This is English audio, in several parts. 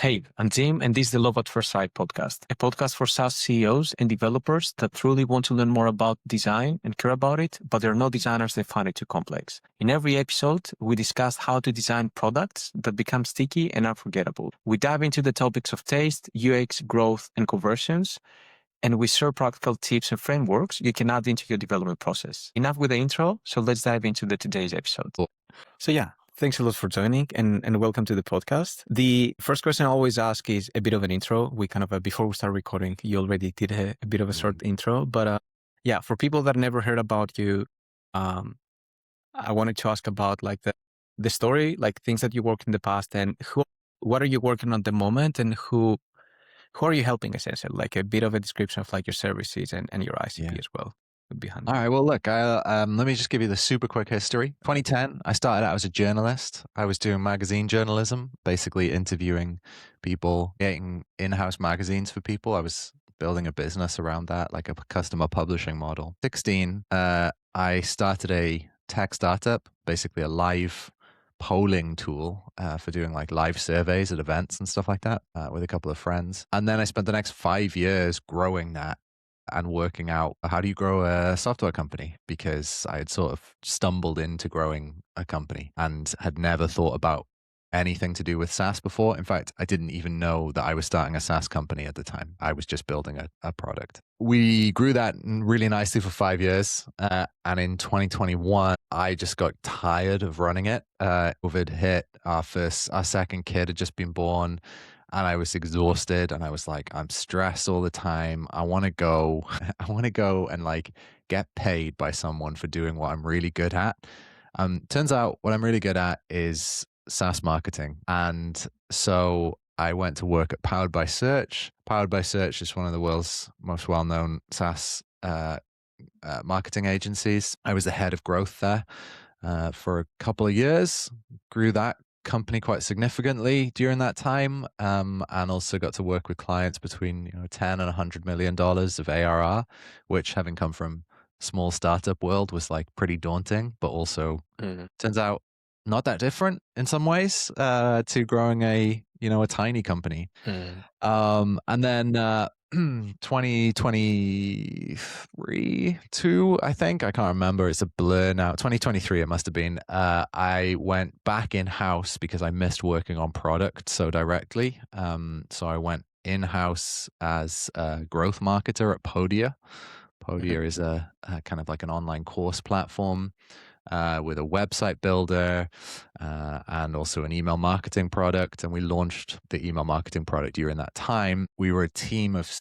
Hey, I'm Tim, and this is the Love at First Sight podcast, a podcast for SaaS CEOs and developers that truly want to learn more about design and care about it, but they're not designers that find it too complex. In every episode, we discuss how to design products that become sticky and unforgettable. We dive into the topics of taste, UX, growth, and conversions, and we share practical tips and frameworks you can add into your development process. Enough with the intro, so let's dive into today's episode. So yeah, thanks a lot for joining and welcome to the podcast. The first question I always ask is a bit of an intro. We kind of, before we start recording, you already did a bit of a short intro, but yeah, for people that never heard about you, I wanted to ask about like the story, like things that you worked in the past and what are you working on at the moment and who are you helping essentially? Like a bit of a description of like your services and your ICP as well. All right. Well, look, let me just give you the super quick history. 2010, I started out as a journalist. I was doing magazine journalism, basically interviewing people, creating in-house magazines for people. I was building a business around that, like a customer publishing model. 16, I started a tech startup, basically a live polling tool for doing like live surveys at events and stuff like that with a couple of friends. And then I spent the next 5 years growing that and working out how do you grow a software company, because I had sort of stumbled into growing a company and had never thought about anything to do with SaaS before. In fact, I didn't even know that I was starting a SaaS company at the time. I was just building a product. We grew that really nicely for 5 years. And in 2021, I just got tired of running it. COVID hit, our second kid had just been born. And I was exhausted and I was like, I'm stressed all the time. I want to go, and like get paid by someone for doing what I'm really good at. Turns out what I'm really good at is SaaS marketing. And so I went to work at Powered by Search. Powered by Search is one of the world's most well-known SaaS marketing agencies. I was the head of growth there for a couple of years, grew that company quite significantly during that time, and also got to work with clients between 10 and $100 million of ARR, which, having come from small startup world, was like pretty daunting, but also turns out not that different in some ways to growing a tiny company. And then 2023, I think, I can't remember, it's a blur now, 2023 it must have been, I went back in-house because I missed working on product so directly. So I went in-house as a growth marketer at Podia. Podia is a kind of like an online course platform with a website builder and also an email marketing product. And we launched the email marketing product during that time. We were a team of,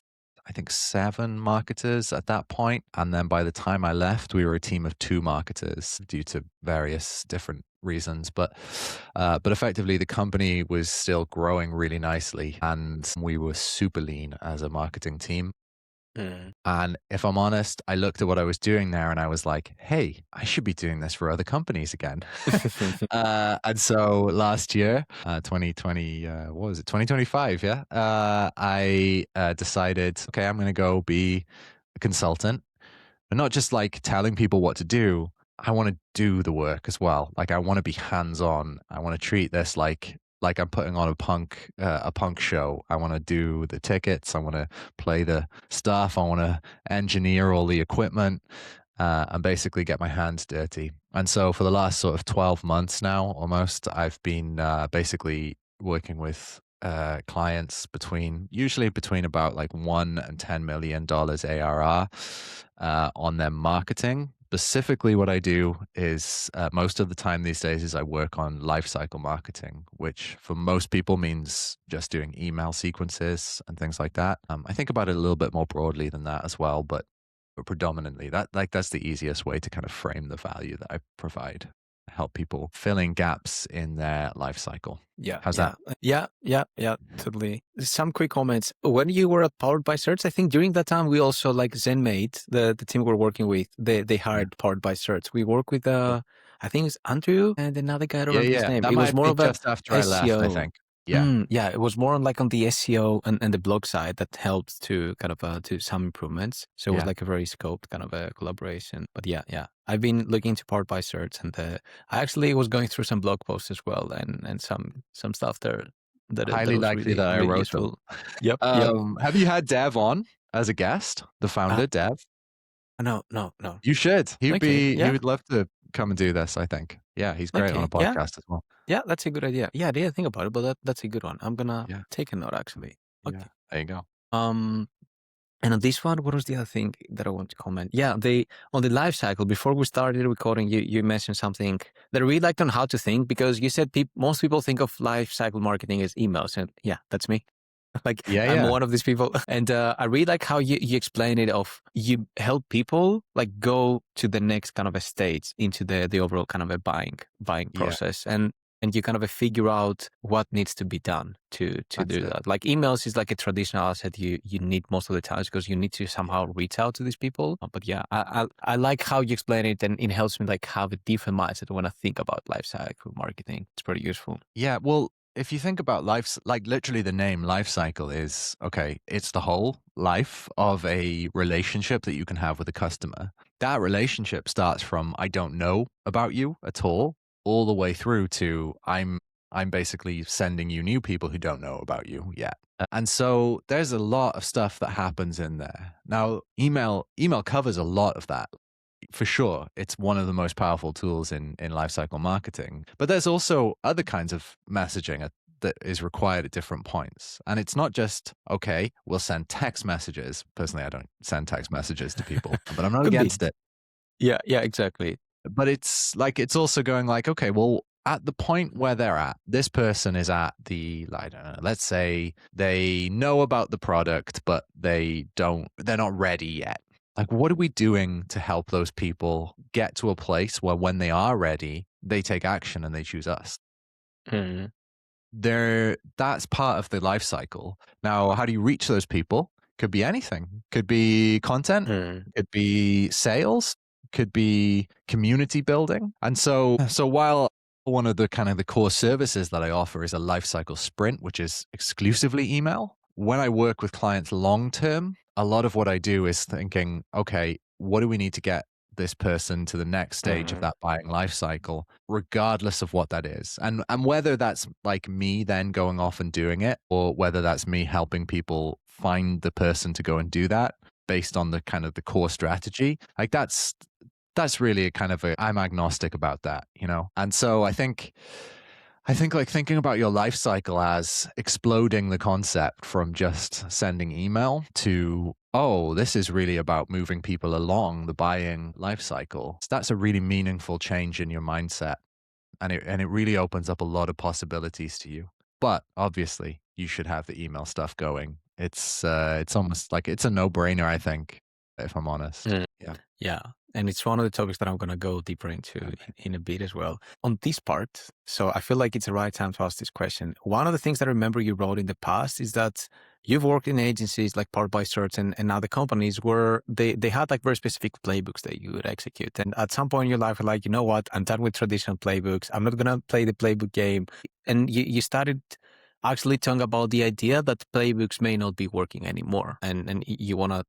I think, 7 marketers at that point. And then by the time I left, we were a team of 2 marketers due to various different reasons. But effectively, the company was still growing really nicely. And we were super lean as a marketing team. And if I'm honest, I looked at what I was doing there and I was like, hey, I should be doing this for other companies again. And so last year, 2020, what was it? 2025. Yeah. I decided, okay, I'm going to go be a consultant, but not just like telling people what to do. I want to do the work as well. Like, I want to be hands-on. I want to treat this like I'm putting on a punk show. I want to do the tickets. I want to play the stuff. I want to engineer all the equipment and basically get my hands dirty. And so for the last sort of 12 months now, almost, I've been basically working with clients usually between about like $1 and $10 million ARR on their marketing. Specifically, what I do is most of the time these days is I work on lifecycle marketing, which for most people means just doing email sequences and things like that. I think about it a little bit more broadly than that as well, but predominantly that's the easiest way to kind of frame the value that I provide. Help people fill in gaps in their life cycle. Yeah. How's that? Yeah, totally. Some quick comments. When you were at Powered by Search, I think during that time we also, like ZenMate, the team we're working with, they hired Powered by Search. We work with I think it's Andrew and another guy, I don't remember his name. That it was more of just after I left, I think. Yeah, it was more on like on the SEO and the blog side that helped to kind of to some improvements. So it was like a very scoped kind of a collaboration. But yeah, I've been looking into Powered by Search, and I actually was going through some blog posts as well and some stuff there. That highly was likely really, that I really wrote them. useful. Yep. Yep. Have you had Dev on as a guest, the Uh, founder, Dev? no, no, no. You should. Okay. He Yeah. would love to come and do this, I think. Yeah, he's great on a Okay. Yeah. podcast as well. Yeah. That's a good idea. Yeah. I didn't think about it, but that's a good one. I'm gonna Yeah. take a note actually. Yeah. Okay. There you go. Um. And on this one, what was the other thing that I want to comment? Yeah, on the life cycle. Before we started recording, you mentioned something that I really liked on how to think, because you said most people think of life cycle marketing as emails, and yeah, that's me. Like Yeah, I'm yeah. one of these people, and I really like how you explain it. Of you help people like go to the next kind of a stage into the overall kind of a buying Yeah. process, and you kind of figure out what needs to be done to That's do it. that. Like emails is like a traditional asset you need most of the times, because you need to somehow reach out to these people. But yeah, I like how you explain it, and it helps me like have a different mindset when I think about life cycle marketing. It's pretty useful. Yeah, well, if you think about life, like literally the name life cycle is, okay, it's the whole life of a relationship that you can have with a customer. That relationship starts from I don't know about you at all the way through to I'm basically sending you new people who don't know about you yet. And so there's a lot of stuff that happens in there. Now, email covers a lot of that. For sure, it's one of the most powerful tools in lifecycle marketing. But there's also other kinds of messaging that is required at different points. And it's not just, okay, we'll send text messages. Personally, I don't send text messages to people, but I'm not Could be. against it. Yeah, exactly. But it's also going like, okay, well, at the point where they're at, this person is at the, I don't know, let's say they know about the product, but they're not ready yet. Like, what are we doing to help those people get to a place where when they are ready, they take action and they choose us? Mm. That's part of the life cycle. Now, how do you reach those people? Could be anything. Could be content, could be sales, could be community building. And so while one of the kind of the core services that I offer is a lifecycle sprint, which is exclusively email, when I work with clients long term, a lot of what I do is thinking, okay, what do we need to get this person to the next stage of that buying life cycle, regardless of what that is. And whether that's like me then going off and doing it, or whether that's me helping people find the person to go and do that based on the kind of the core strategy, like that's really a kind of I'm agnostic about that, you know? And so I think like thinking about your life cycle as exploding the concept from just sending email to, oh, this is really about moving people along the buying life cycle. So that's a really meaningful change in your mindset. And it really opens up a lot of possibilities to you. But obviously, you should have the email stuff going. It's almost like it's a no-brainer, I think, if I'm honest. Yeah. Yeah. And it's one of the topics that I'm going to go deeper into in a bit as well. On this part, so I feel like it's the right time to ask this question. One of the things that I remember you wrote in the past is that you've worked in agencies like Powered by Search and other companies where they had like very specific playbooks that you would execute. And at some point in your life, you're like, you know what, I'm done with traditional playbooks. I'm not going to play the playbook game. And you started actually talking about the idea that playbooks may not be working anymore. And you want to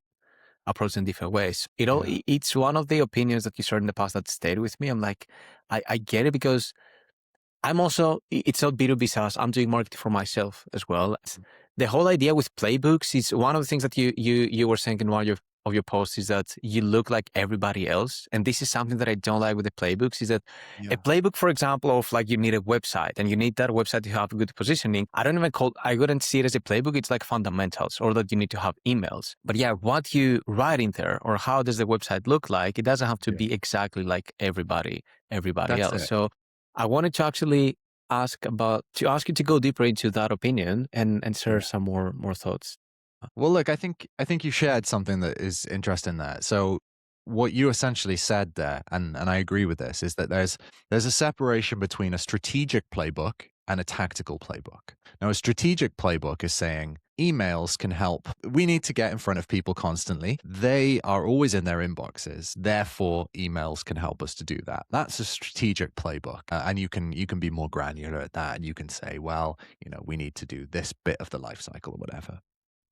approach in different ways. You know, it's one of the opinions that you shared in the past that stayed with me. I'm like, I get it, because I'm also, it's not B2B SaaS. I'm doing marketing for myself as well. The whole idea with playbooks is one of the things that you were saying in one of your posts is that you look like everybody else. And this is something that I don't like with the playbooks, is that a playbook, for example, of like you need a website and you need that website to have good positioning. I wouldn't see it as a playbook. It's like fundamentals, or that you need to have emails. But yeah, what you write in there, or how does the website look like, it doesn't have to be exactly like everybody That's else. it. So I wanted to actually ask you to go deeper into that opinion and share some more thoughts. Well, look, I think you shared something that is interesting there. So what you essentially said there, and I agree with this, is that there's a separation between a strategic playbook and a tactical playbook. Now, a strategic playbook is saying emails can help. We need to get in front of people constantly. They are always in their inboxes. Therefore, emails can help us to do that. That's a strategic playbook. And you can be more granular at that. And you can say, well, you know, we need to do this bit of the life cycle or whatever.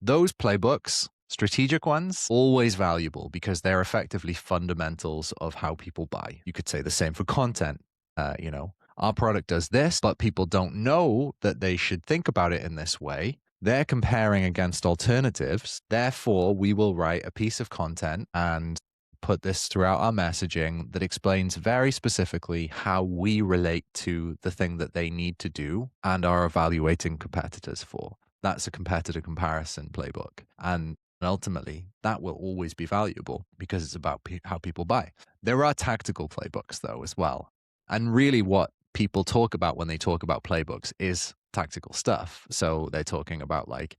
Those playbooks, strategic ones, always valuable because they're effectively fundamentals of how people buy. You could say the same for content. You know, our product does this, but people don't know that they should think about it in this way. They're comparing against alternatives. Therefore, we will write a piece of content and put this throughout our messaging that explains very specifically how we relate to the thing that they need to do and are evaluating competitors for. That's a competitor comparison playbook. And ultimately, that will always be valuable because it's about how people buy. There are tactical playbooks, though, as well. And really, what people talk about when they talk about playbooks is tactical stuff. So they're talking about, like,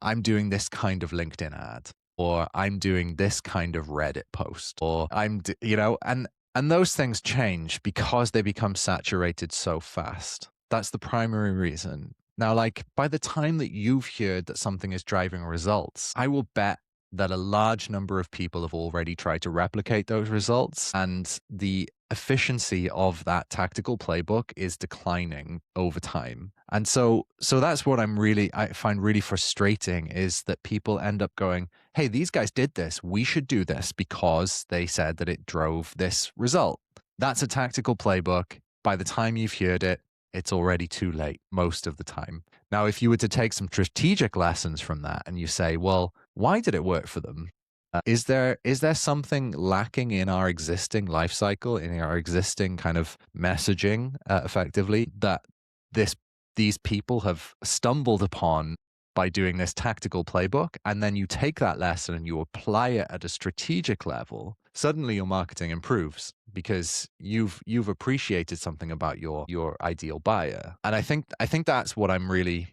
I'm doing this kind of LinkedIn ad, or I'm doing this kind of Reddit post, or and those things change because they become saturated so fast. That's the primary reason. Now, like, by the time that you've heard that something is driving results, I will bet that a large number of people have already tried to replicate those results, and the efficiency of that tactical playbook is declining over time. And so that's what I find really frustrating, is that people end up going, hey, these guys did this, we should do this because they said that it drove this result. That's a tactical playbook. By the time you've heard it, it's already too late most of the time. Now, if you were to take some strategic lessons from that and you say, well, why did it work for them? Is there something lacking in our existing life cycle, in our existing kind of messaging, effectively, that these people have stumbled upon by doing this tactical playbook, and then you take that lesson and you apply it at a strategic level? Suddenly your marketing improves because you've appreciated something about your ideal buyer. And I think that's what I'm really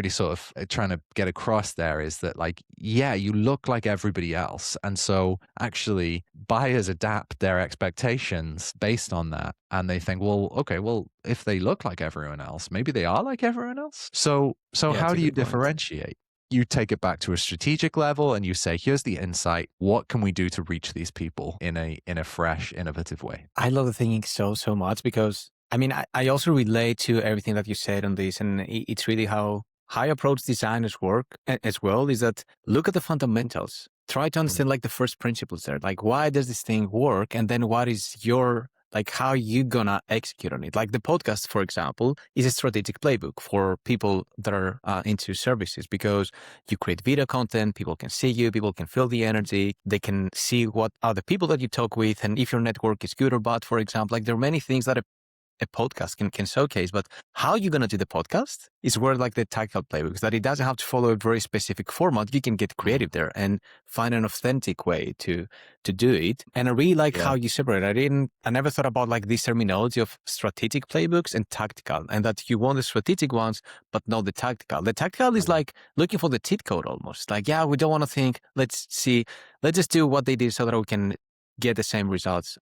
sort of trying to get across there, is that, like, yeah, you look like everybody else. And so actually buyers adapt their expectations based on that. And they think, well, okay, well, if they look like everyone else, maybe they are like everyone else. So Yeah, how that's a do you good point. differentiate? You take it back to a strategic level and you say, here's the insight. What can we do to reach these people in a fresh, innovative way? I love the thinking so much because, I mean, I also relate to everything that you said on this, and it's really how I approach designers work as well, is that look at the fundamentals. Try to understand like the first principles there, like why does this thing work? And then what is your, like, how you gonna execute on it? Like the podcast, for example, is a strategic playbook for people that are into services, because you create video content, people can see you, people can feel the energy, they can see what are the people that you talk with, and if your network is good or bad, for example. Like there are many things that a podcast can showcase, but how you're going to do the podcast is where like the tactical playbooks, that it doesn't have to follow a very specific format. You can get creative there and find an authentic way to do it. And I really like how you separate. I never thought about like this terminology of strategic playbooks and tactical, and that you want the strategic ones, but not the tactical. The tactical is like looking for the cheat code almost. Like, yeah, we don't want to think, let's just do what they did so that we can get the same results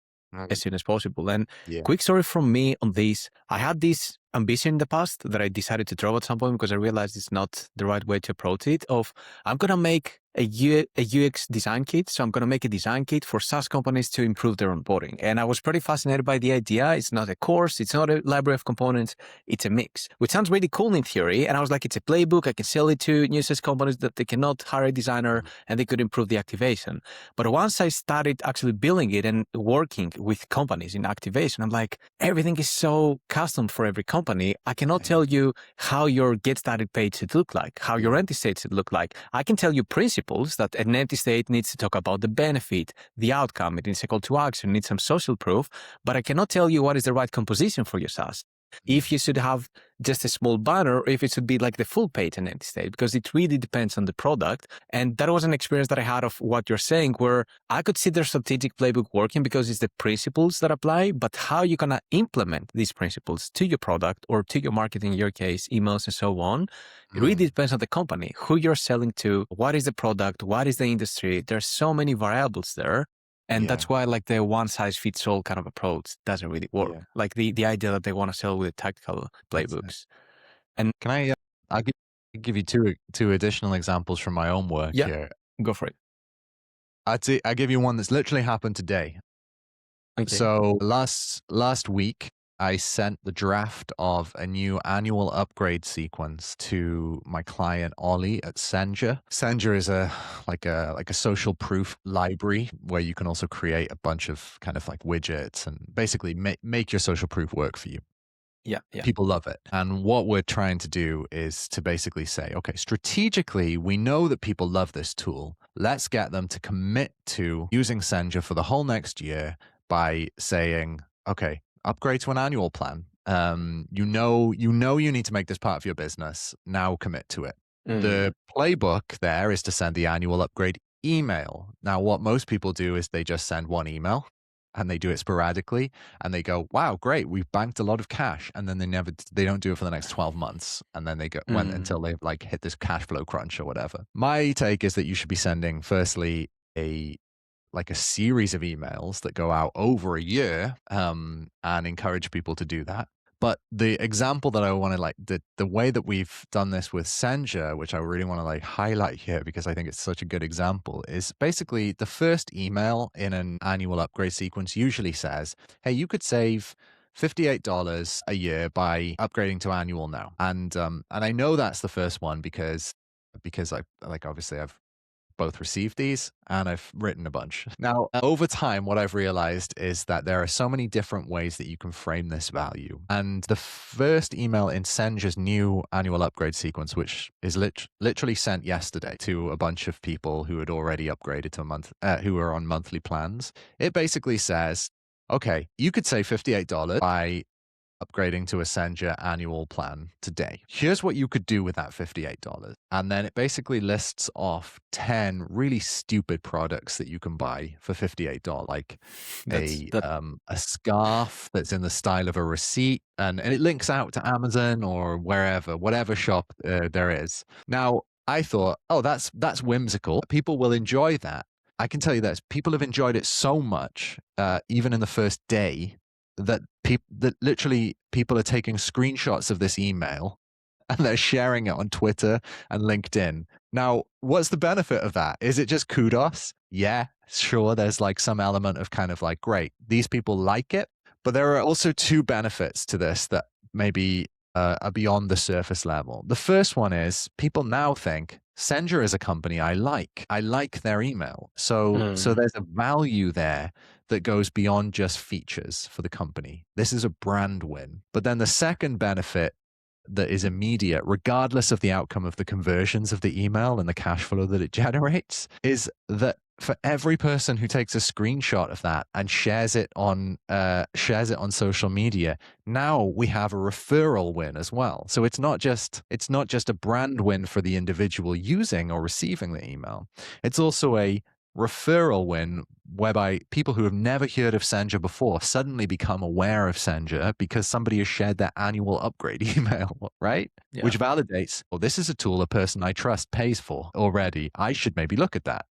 as soon as possible. And quick story from me on this. I had this ambition in the past that I decided to drop at some point because I realized it's not the right way to approach it, of I'm going to make a UX design kit. So I'm going to make a design kit for SaaS companies to improve their onboarding. And I was pretty fascinated by the idea. It's not a course. It's not a library of components. It's a mix, which sounds really cool in theory. And I was like, it's a playbook. I can sell it to new SaaS companies that they cannot hire a designer and they could improve the activation. But once I started actually building it and working with companies in activation, I'm like, everything is so custom for every company. I cannot tell you how your get started page should look like, how your empty state should look like. I can tell you principles that an empty state needs to talk about the benefit, the outcome, it needs a call to action, it needs some social proof, but I cannot tell you what is the right composition for your SaaS. If you should have just a small banner, or if it should be like the full page in empty state, because it really depends on the product. And that was an experience that I had of what you're saying, where I could see the strategic playbook working because it's the principles that apply, but how you're going to implement these principles to your product or to your marketing, in your case, emails and so on, it really depends on the company, who you're selling to, what is the product, what is the industry. There's so many variables there. And that's why like the one size fits all kind of approach doesn't really work. Yeah. Like the idea that they want to sell with tactical playbooks. And can I'll give you two additional examples from my own work here. Go for it. I'll give you one that's literally happened today. Okay. So last week, I sent the draft of a new annual upgrade sequence to my client Ollie at Senja. Senja is like a social proof library where you can also create a bunch of kind of like widgets and basically make your social proof work for you. Yeah. People love it. And what we're trying to do is to basically say, okay, strategically, we know that people love this tool. Let's get them to commit to using Senja for the whole next year by saying, okay, upgrade to an annual plan. You know you need to make this part of your business. Now commit to it. The playbook there is to send the annual upgrade email. Now, what most people do is they just send one email and they do it sporadically and they go, wow, great, we've banked a lot of cash. And then they don't do it for the next 12 months. And then they go until they've like hit this cash flow crunch or whatever. My take is that you should be sending firstly a series of emails that go out over a year and encourage people to do that. But the example that I want to the way that we've done this with Senja, which I really want to highlight here because I think it's such a good example, is basically the first email in an annual upgrade sequence usually says, hey, you could save $58 a year by upgrading to annual now. And I know that's the first one because I obviously I've both received these and I've written a bunch. Now, over time, what I've realized is that there are so many different ways that you can frame this value. And the first email in Senja's new annual upgrade sequence, which is literally sent yesterday to a bunch of people who had already upgraded to a month, who are on monthly plans, it basically says, okay, you could save $58 by upgrading to a Senja annual plan today. Here's what you could do with that $58. And then it basically lists off 10 really stupid products that you can buy for $58, like a scarf that's in the style of a receipt. And it links out to Amazon or whatever shop there is. Now, I thought, oh, that's whimsical. People will enjoy that. I can tell you this, people have enjoyed it so much, even in the first day, that literally people are taking screenshots of this email and they're sharing it on Twitter and LinkedIn. Now, what's the benefit of that? Is it just kudos? Yeah, sure. There's some element of kind of great, these people like it. But there are also two benefits to this that maybe are beyond the surface level. The first one is people now think Senja is a company I like. I like their email. So there's a value there that goes beyond just features for the company. This is a brand win. But then the second benefit that is immediate, regardless of the outcome of the conversions of the email and the cash flow that it generates, is that for every person who takes a screenshot of that and shares it on social media, now we have a referral win as well. So it's not just a brand win for the individual using or receiving the email. It's also a referral win whereby people who have never heard of Senja before suddenly become aware of Senja because somebody has shared their annual upgrade email, right? Yeah. Which validates, well, this is a tool a person I trust pays for already. I should maybe look at that.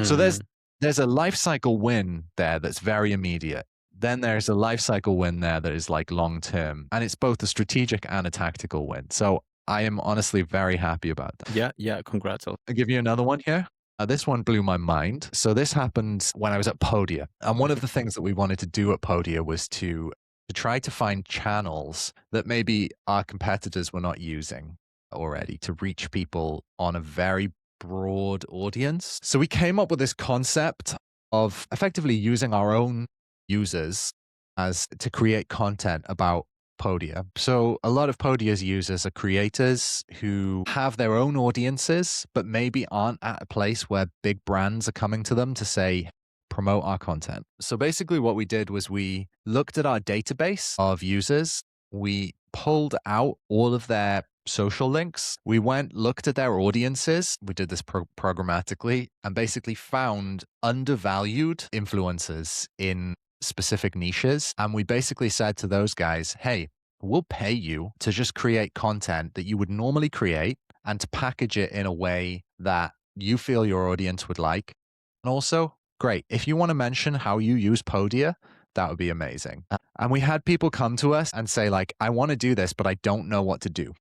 So there's a lifecycle win there that's very immediate. Then there's a lifecycle win there that is long term, and it's both a strategic and a tactical win. So I am honestly very happy about that. Yeah. Congrats. I'll give you another one here. This one blew my mind. So this happened when I was at Podia, and one of the things that we wanted to do at Podia was to try to find channels that maybe our competitors were not using already to reach people on a very broad audience. So we came up with this concept of effectively using our own users as to create content about Podia. So a lot of Podia's users are creators who have their own audiences, but maybe aren't at a place where big brands are coming to them to say, promote our content. So basically what we did was we looked at our database of users. We pulled out all of their social links. We looked at their audiences. We did this programmatically and basically found undervalued influencers in specific niches. And we basically said to those guys, hey, we'll pay you to just create content that you would normally create and to package it in a way that you feel your audience would like. And also, great, if you want to mention how you use Podia, that would be amazing. And we had people come to us and say I want to do this, but I don't know what to do.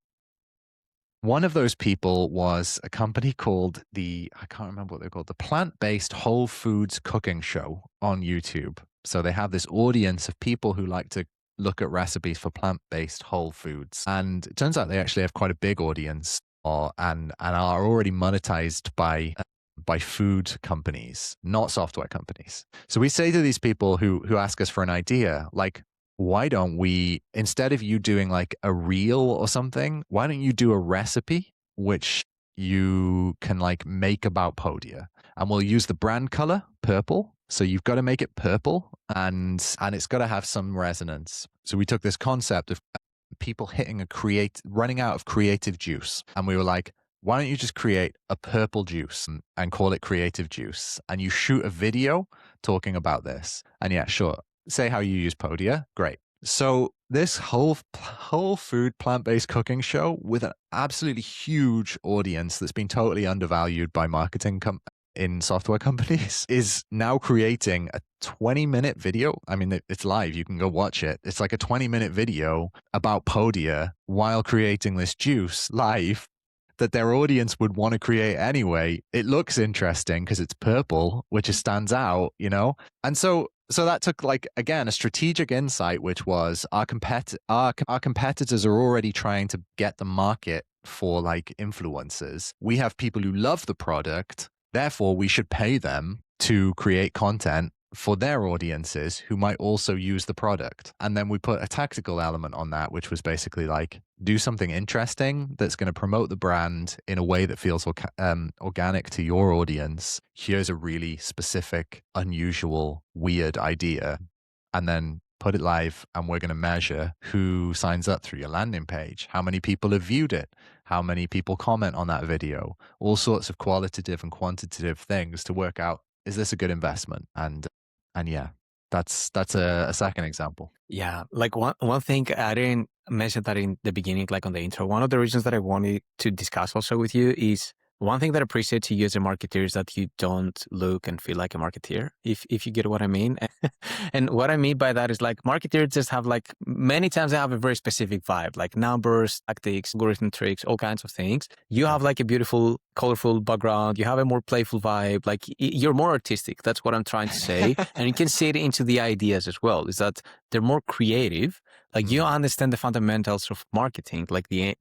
One of those people was a company called I can't remember what they're called, the Plant-Based Whole Foods Cooking Show on YouTube. So they have this audience of people who like to look at recipes for plant-based whole foods. And it turns out they actually have quite a big audience and are already monetized by food companies, not software companies. So we say to these people who ask us for an idea, why don't we, instead of you doing like a reel or something, why don't you do a recipe which you can like make about Podia? And we'll use the brand color, purple. So you've got to make it purple, and it's got to have some resonance. So we took this concept of people running out of creative juice. And we were like, why don't you just create a purple juice and call it creative juice? And you shoot a video talking about this. And yeah, sure. Say how you use Podia. Great. So this whole food plant-based cooking show with an absolutely huge audience that's been totally undervalued by marketing in software companies is now creating a 20-minute video. I mean, it's live. You can go watch it. It's like a 20-minute video about Podia while creating this juice live that their audience would want to create anyway. It looks interesting because it's purple, which stands out, you know? And so that took, like, again, a strategic insight, which was our competitors are already trying to get the market for like influencers. We have people who love the product. Therefore, we should pay them to create content for their audiences who might also use the product. And then we put a tactical element on that, which was basically like, do something interesting that's going to promote the brand in a way that feels organic to your audience. Here's a really specific, unusual, weird idea. And then put it live, and we're going to measure who signs up through your landing page, how many people have viewed it, how many people comment on that video, all sorts of qualitative and quantitative things to work out, is this a good investment? And yeah, that's a second example. Yeah, like one thing I didn't mention that in the beginning, like on the intro. One of the reasons that I wanted to discuss also with you is one thing that I appreciate to you as a marketeer is that you don't look and feel like a marketeer, if you get what I mean. And what I mean by that is like marketeers just have like many times they have a very specific vibe, like numbers, tactics, algorithm tricks, all kinds of things. You have like a beautiful, colorful background. You have a more playful vibe. Like you're more artistic. That's what I'm trying to say. And you can see it into the ideas as well, is that they're more creative. Like you understand the fundamentals of marketing, like the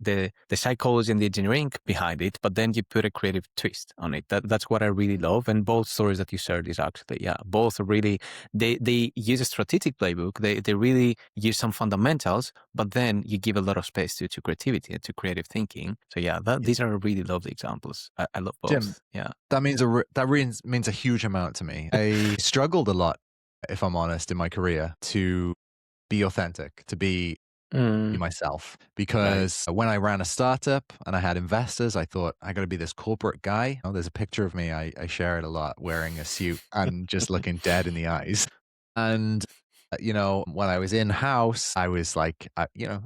psychology and the engineering behind it, but then you put a creative twist on it. That's what I really love. And both stories that you shared is actually, yeah, both are really, they use a strategic playbook. They really use some fundamentals, but then you give a lot of space to creativity and to creative thinking. So yeah, these are really lovely examples. I love both. Jim, yeah, that means means a huge amount to me. I struggled a lot, if I'm honest, in my career to be authentic, to be myself. Because when I ran a startup and I had investors, I thought, I got to be this corporate guy. Oh, there's a picture of me. I share it a lot, wearing a suit and just looking dead in the eyes. And, you know, when I was in-house, I was like, you know,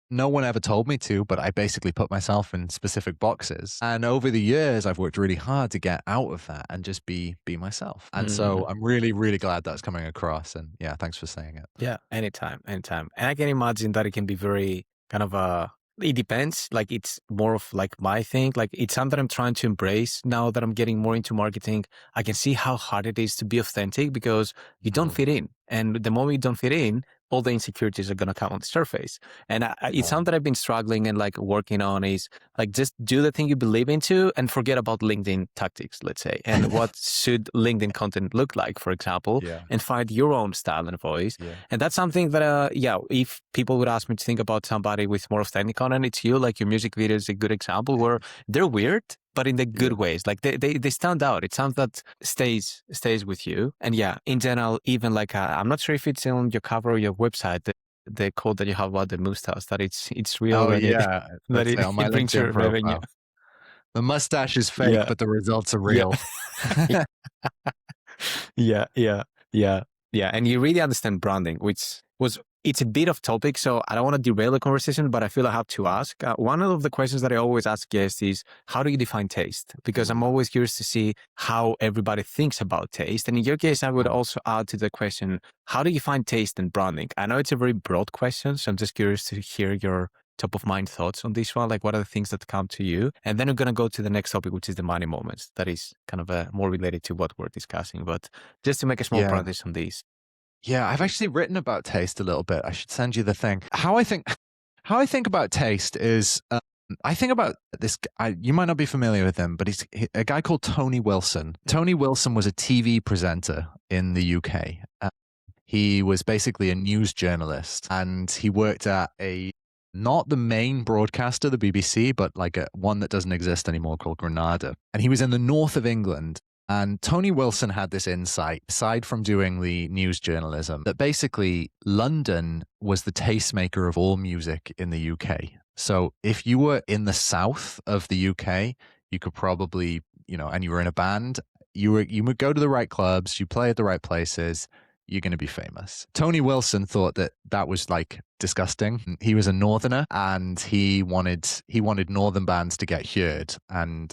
no one ever told me to, but I basically put myself in specific boxes. And over the years, I've worked really hard to get out of that and just be myself. And so I'm really, really glad that's coming across. And yeah, thanks for saying it. Yeah, anytime. And I can imagine that it can be very kind of it depends. Like it's more of like my thing. Like it's something that I'm trying to embrace now that I'm getting more into marketing. I can see how hard it is to be authentic because you don't fit in. And the moment you don't fit in, all the insecurities are going to come on the surface. And it's something that I've been struggling and like working on is like, just do the thing you believe into and forget about LinkedIn tactics, let's say, and what should LinkedIn content look like, for example, and find your own style and voice. And that's something that, if people would ask me to think about somebody with more authentic content, it's you. Like your music video is a good example where they're weird, but in the good ways. Like they stand out. It's something that stays with you. And yeah, in general, even like, I'm not sure if it's on your cover or your website, the quote that you have about the mustache, that it's real. Oh, that yeah. That it brings your revenue. The mustache is fake, but the results are real. Yeah. And you really understand branding, which it's a bit of topic, so I don't want to derail the conversation, but I feel I have to ask. One of the questions that I always ask guests is, how do you define taste? Because I'm always curious to see how everybody thinks about taste. And in your case, I would also add to the question, how do you find taste in branding? I know it's a very broad question, so I'm just curious to hear your top of mind thoughts on this one. Like, what are the things that come to you? And then we're going to go to the next topic, which is the money moments. That is kind of more related to what we're discussing, but just to make a small parenthesis on these. Yeah, I've actually written about taste a little bit. I should send you the thing. How I think about taste is, I think about this. You might not be familiar with him, but he's a guy called Tony Wilson. Tony Wilson was a TV presenter in the UK. He was basically a news journalist, and he worked at not the main broadcaster, the BBC, but like one that doesn't exist anymore called Granada. And he was in the north of England. And Tony Wilson had this insight, aside from doing the news journalism, that basically London was the tastemaker of all music in the UK. So if you were in the south of the UK, you could probably, and you were in a band, you would go to the right clubs, you play at the right places, you're going to be famous. Tony Wilson thought that was like disgusting. He was a northerner, and he wanted northern bands to get heard. And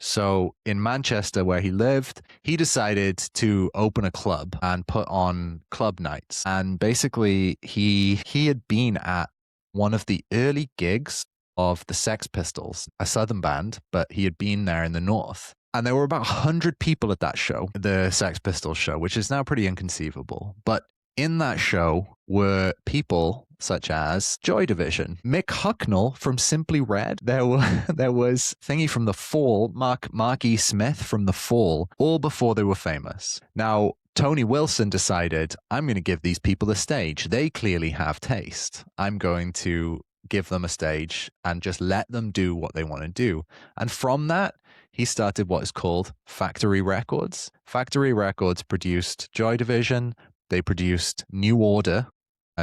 so in Manchester, where he lived, he decided to open a club and put on club nights. And basically, he had been at one of the early gigs of the Sex Pistols, a southern band, but he had been there in the north. And there were about 100 people at that show, the Sex Pistols show, which is now pretty inconceivable. But in that show were people such as Joy Division, Mick Hucknall from Simply Red. There was Thingy from The Fall, Mark E. Smith from The Fall, all before they were famous. Now, Tony Wilson decided, I'm going to give these people a stage. They clearly have taste. I'm going to give them a stage and just let them do what they want to do. And from that, he started what is called Factory Records. Factory Records produced Joy Division. They produced New Order,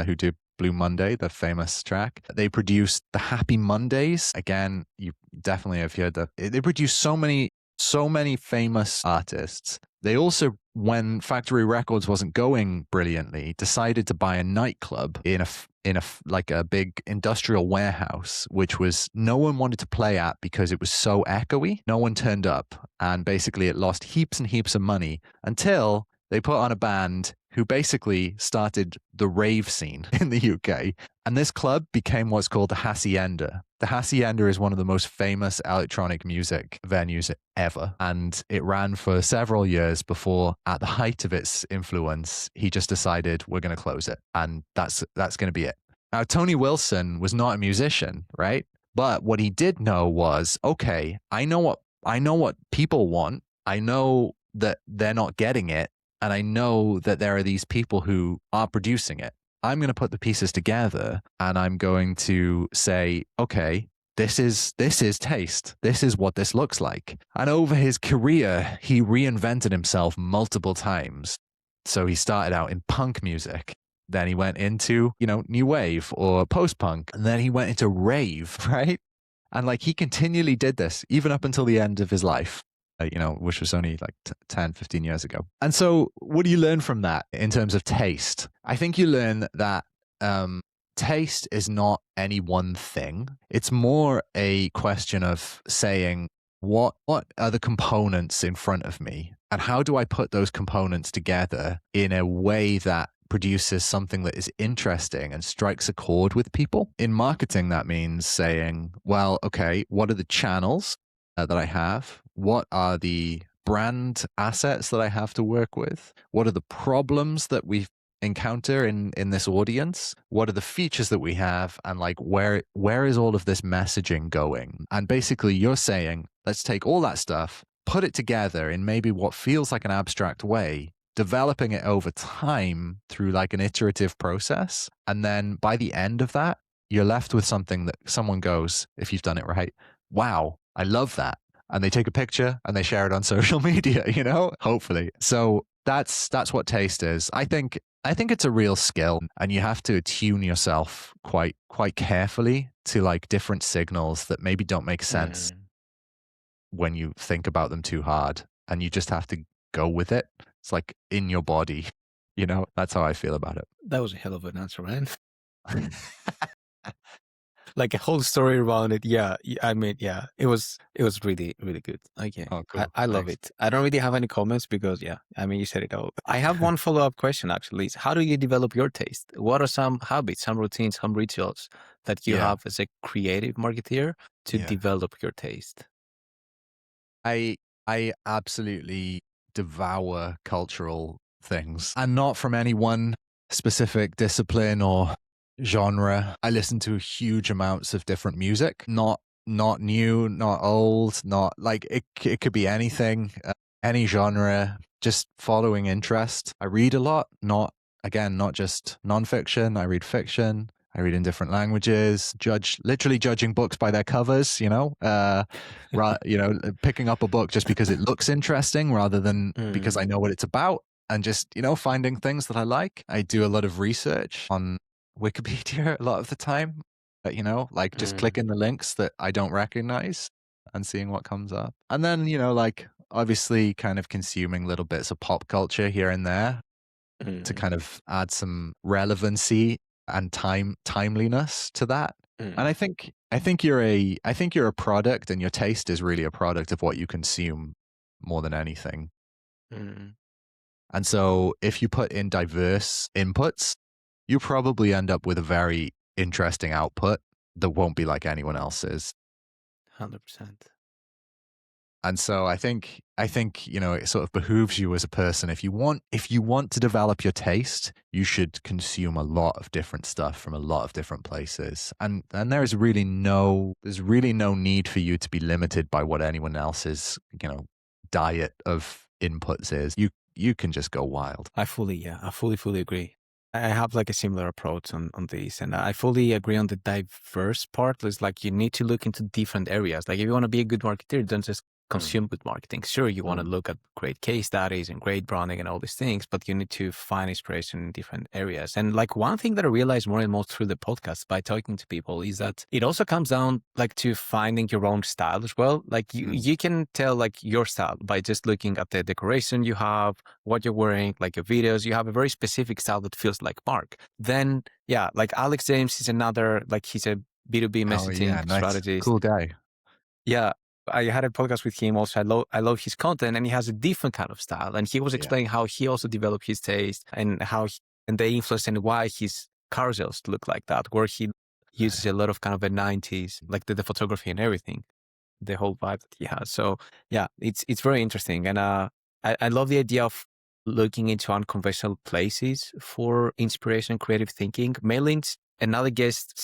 who did Blue Monday, the famous track. They produced the Happy Mondays. Again, you definitely have heard that. They produced so many famous artists. They also, when Factory Records wasn't going brilliantly, decided to buy a nightclub in a big industrial warehouse, which was no one wanted to play at because it was so echoey. No one turned up, and basically it lost heaps and heaps of money until they put on a band who basically started the rave scene in the UK. And this club became what's called the Hacienda. The Hacienda is one of the most famous electronic music venues ever. And it ran for several years before, at the height of its influence, he just decided, we're going to close it. And that's going to be it. Now, Tony Wilson was not a musician, right? But what he did know was, okay, I know what people want. I know that they're not getting it. And I know that there are these people who are producing it. I'm going to put the pieces together, and I'm going to say, okay, this is taste. This is what this looks like. And over his career, he reinvented himself multiple times. So he started out in punk music. Then he went into, new wave or post-punk. And then he went into rave, right? And he continually did this even up until the end of his life. Which was only 10, 15 years ago. And so what do you learn from that in terms of taste? I think you learn that taste is not any one thing. It's more a question of saying, what are the components in front of me? And how do I put those components together in a way that produces something that is interesting and strikes a chord with people? In marketing, that means saying, well, okay, what are the channels that I have? What are the brand assets that I have to work with? What are the problems that we encounter in this audience? What are the features that we have? And where is all of this messaging going? And basically you're saying, let's take all that stuff, put it together in maybe what feels like an abstract way, developing it over time through an iterative process. And then by the end of that, you're left with something that someone goes, if you've done it right, wow, I love that. And they take a picture and they share it on social media, hopefully. So that's what taste is. I think it's a real skill, and you have to attune yourself quite carefully to different signals that maybe don't make sense when you think about them too hard, and you just have to go with it. It's in your body, that's how I feel about it. That was a hell of an answer, man. A whole story around it. Yeah. I mean, yeah, it was really, really good. Okay. Oh, cool. I love it. I don't really have any comments because, yeah, I mean, you said it all. I have one follow-up question, actually. How do you develop your taste? What are some habits, some routines, some rituals that you have as a creative marketeer to develop your taste? I absolutely devour cultural things, and not from any one specific discipline or genre. I listen to huge amounts of different music, not new, not old, not it could be anything, any genre, just following interest. I read a lot, not again, not just nonfiction. I read fiction. I read in different languages, literally judging books by their covers, picking up a book just because it looks interesting rather than because I know what it's about, and just, finding things that I like. I do a lot of research on Wikipedia a lot of the time, but, just clicking the links that I don't recognize and seeing what comes up. And then, obviously kind of consuming little bits of pop culture here and there to kind of add some relevancy and timeliness to that. And I think you're a product, and your taste is really a product of what you consume more than anything. And so if you put in diverse inputs, you probably end up with a very interesting output that won't be like anyone else's. 100%. And so I think it sort of behooves you as a person, if you want to develop your taste, you should consume a lot of different stuff from a lot of different places. And there's really no need for you to be limited by what anyone else's, diet of inputs is. You can just go wild. I fully agree. I have like a similar approach on this, and I fully agree on the diverse part. It's like you need to look into different areas. Like if you want to be a good marketer, don't just consume good marketing. Sure, you want to look at great case studies and great branding and all these things, but you need to find inspiration in different areas. And like one thing that I realized more and more through the podcast by talking to people is that it also comes down like to finding your own style as well. Like you can tell like your style by just looking at the decoration you have, what you're wearing, like your videos. You have a very specific style that feels like Marc. Then like Alex James is another, like he's a B2B messaging strategist. Cool guy. Yeah. I had a podcast with him also. I love his content, and he has a different kind of style. And he was explaining how he also developed his taste and how and the influence and why his carousels look like that, where he uses a lot of kind of the 90s, like the photography and everything, the whole vibe that he has. So it's very interesting. And I love the idea of looking into unconventional places for inspiration, creative thinking. Mailings, another guest,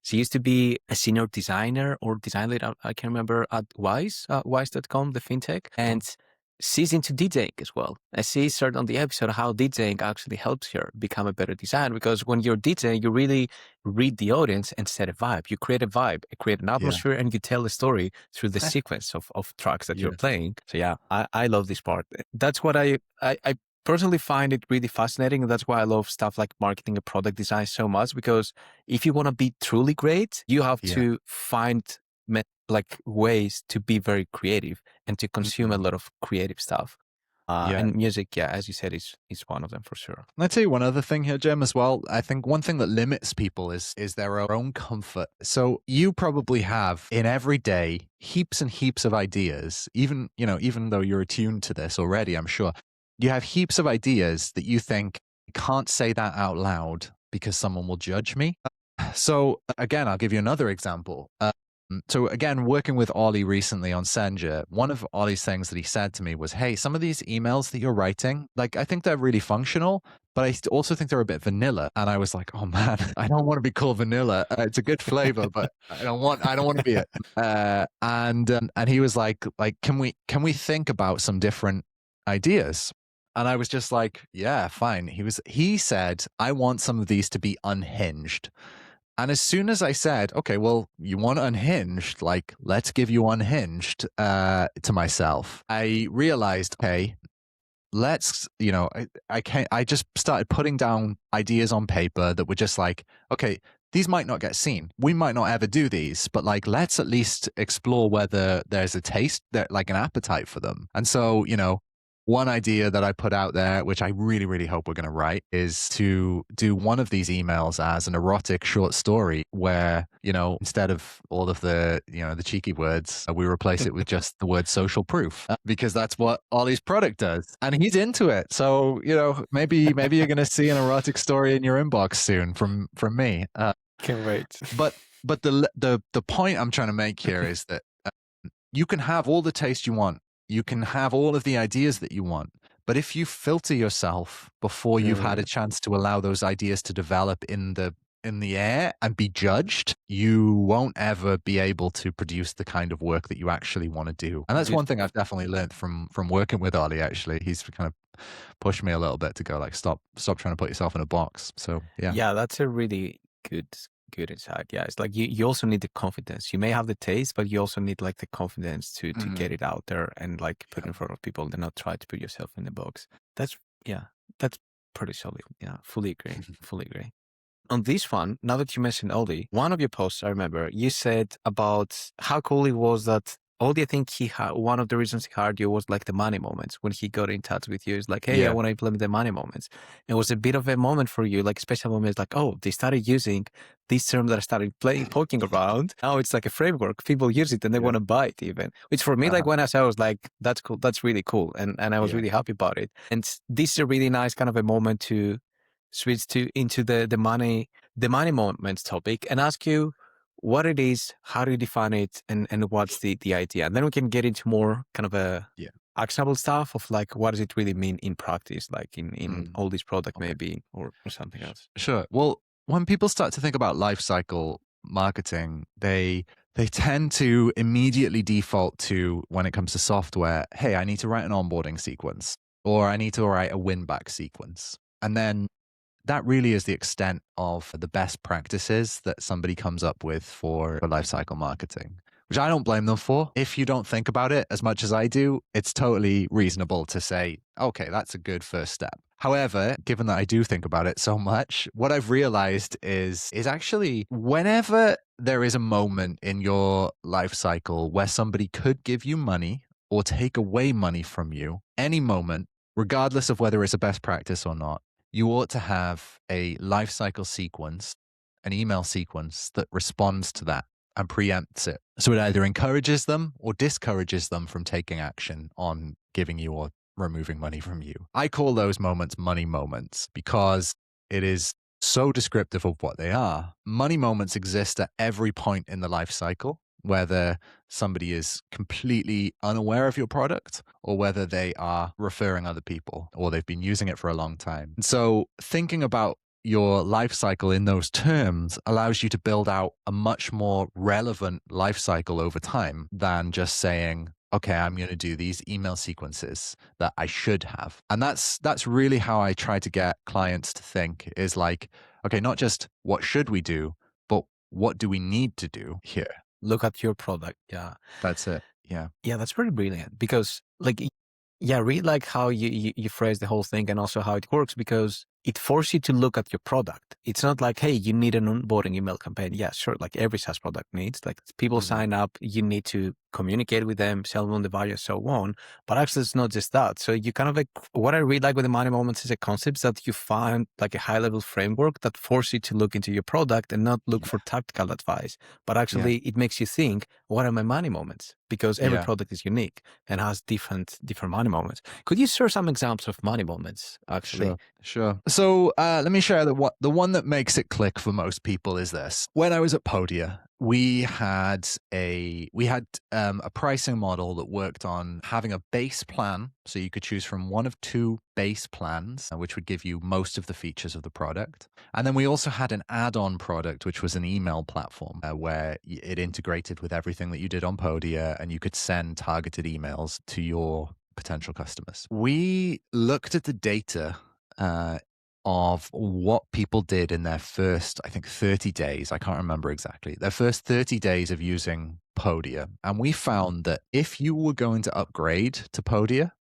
she used to be a senior designer or design lead, I can't remember, at Wise.com, the fintech. And she's into DJing as well. And she shared on the episode how DJing actually helps her become a better designer, because when you're DJing, you really read the audience and set a vibe. You create a vibe, create an atmosphere, and you tell a story through the sequence of tracks that you're playing. So I love this part. That's what I personally find it really fascinating, and that's why I love stuff like marketing and product design so much, because if you want to be truly great, you have to find like ways to be very creative and to consume a lot of creative stuff. And music, as you said, is one of them for sure. And I'd tell you one other thing here, Jim, as well. I think one thing that limits people is their own comfort. So you probably have in every day heaps and heaps of ideas, even though you're attuned to this already, I'm sure. You have heaps of ideas that you think, can't say that out loud because someone will judge me. So again, I'll give you another example. So again, working with Ollie recently on Senja, one of Ollie's things that he said to me was, hey, some of these emails that you're writing, like, I think they're really functional, but I also think they're a bit vanilla. And I was like, oh man, I don't want to be called vanilla. It's a good flavor, but I don't want to be it. And he was like, can we think about some different ideas? And I was just like, yeah, fine. He said, I want some of these to be unhinged. And as soon as I said, okay, well, you want unhinged, like, let's give you unhinged to myself, I realized, okay, let's, I just started putting down ideas on paper that were just like, okay, these might not get seen. We might not ever do these, but like, let's at least explore whether there's a taste, like an appetite for them. And so, one idea that I put out there, which I really, really hope we're going to write, is to do one of these emails as an erotic short story where, instead of all of the, the cheeky words, we replace it with just the word social proof, because that's what Ollie's product does. And he's into it. So, maybe you're going to see an erotic story in your inbox soon from me. Can't wait. But the point I'm trying to make here is that you can have all the taste you want. You can have all of the ideas that you want, but if you filter yourself before you've had a chance to allow those ideas to develop in the air and be judged, you won't ever be able to produce the kind of work that you actually want to do. And that's one thing I've definitely learned from working with Ollie, actually. He's kind of pushed me a little bit to go like, stop trying to put yourself in a box. So yeah. Yeah, that's a really good insight. Yeah, it's like you also need the confidence. You may have the taste, but you also need like the confidence to get it out there and like put it in front of people and not try to put yourself in the box. That's pretty solid. Yeah, fully agree. Fully agree. On this one, now that you mentioned Oldie, one of your posts, I remember, you said about how cool it was that Oldie, I think one of the reasons he hired you was like the money moments. When he got in touch with you, it's like, hey, I want to implement the money moments. It was a bit of a moment for you, like a special moment, like, oh, they started using this term that I started poking around. Now it's like a framework. People use it and they want to buy it even, which for me, like when I saw, I was like, that's cool. That's really cool. And I was really happy about it. And this is a really nice kind of a moment to switch into the money moments topic and ask you what it is, how do you define it, and what's the idea, and then we can get into more kind of a actionable stuff of like what does it really mean in practice, like in all these product maybe or something else. Sure. Well, when people start to think about lifecycle marketing, they tend to immediately default to, when it comes to software, hey, I need to write an onboarding sequence, or I need to write a win back sequence, and then that really is the extent of the best practices that somebody comes up with for lifecycle marketing, which I don't blame them for. If you don't think about it as much as I do, it's totally reasonable to say, okay, that's a good first step. However, given that I do think about it so much, what I've realized is actually whenever there is a moment in your life cycle where somebody could give you money or take away money from you, any moment, regardless of whether it's a best practice or not, you ought to have a life cycle sequence, an email sequence that responds to that and preempts it. So it either encourages them or discourages them from taking action on giving you or removing money from you. I call those moments money moments because it is so descriptive of what they are. Money moments exist at every point in the life cycle, whether somebody is completely unaware of your product or whether they are referring other people or they've been using it for a long time. And so thinking about your life cycle in those terms allows you to build out a much more relevant life cycle over time than just saying, okay, I'm going to do these email sequences that I should have. And that's really how I try to get clients to think, is like, okay, not just what should we do, but what do we need to do here? Look at your product. Yeah. That's it. Yeah. Yeah, that's pretty brilliant because like, yeah, really like how you phrase the whole thing and also how it works, because it forces you to look at your product. It's not like, hey, you need an onboarding email campaign. Yeah, sure. Like every SaaS product needs, like people sign up, you need to communicate with them, sell them the value, so on. But actually, it's not just that. So you kind of like, what I really like with the money moments is a concept that you find like a high level framework that forces you to look into your product and not look for tactical advice, but actually it makes you think, what are my money moments? Because every product is unique and has different money moments. Could you share some examples of money moments, actually? Sure. So let me share the one that makes it click for most people is this. When I was at Podia, we had a pricing model that worked on having a base plan. So you could choose from one of two base plans, which would give you most of the features of the product. And then we also had an add-on product, which was an email platform where it integrated with everything that you did on Podia, and you could send targeted emails to your potential customers. We looked at the data of what people did in their first, I think, 30 days. I can't remember exactly. Their first 30 days of using Podia. And we found that if you were going to upgrade to Podia,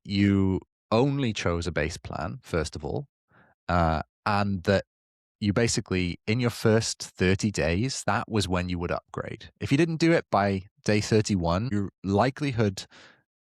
you only chose a base plan, first of all, and that you basically, in your first 30 days, that was when you would upgrade. If you didn't do it by day 31, your likelihood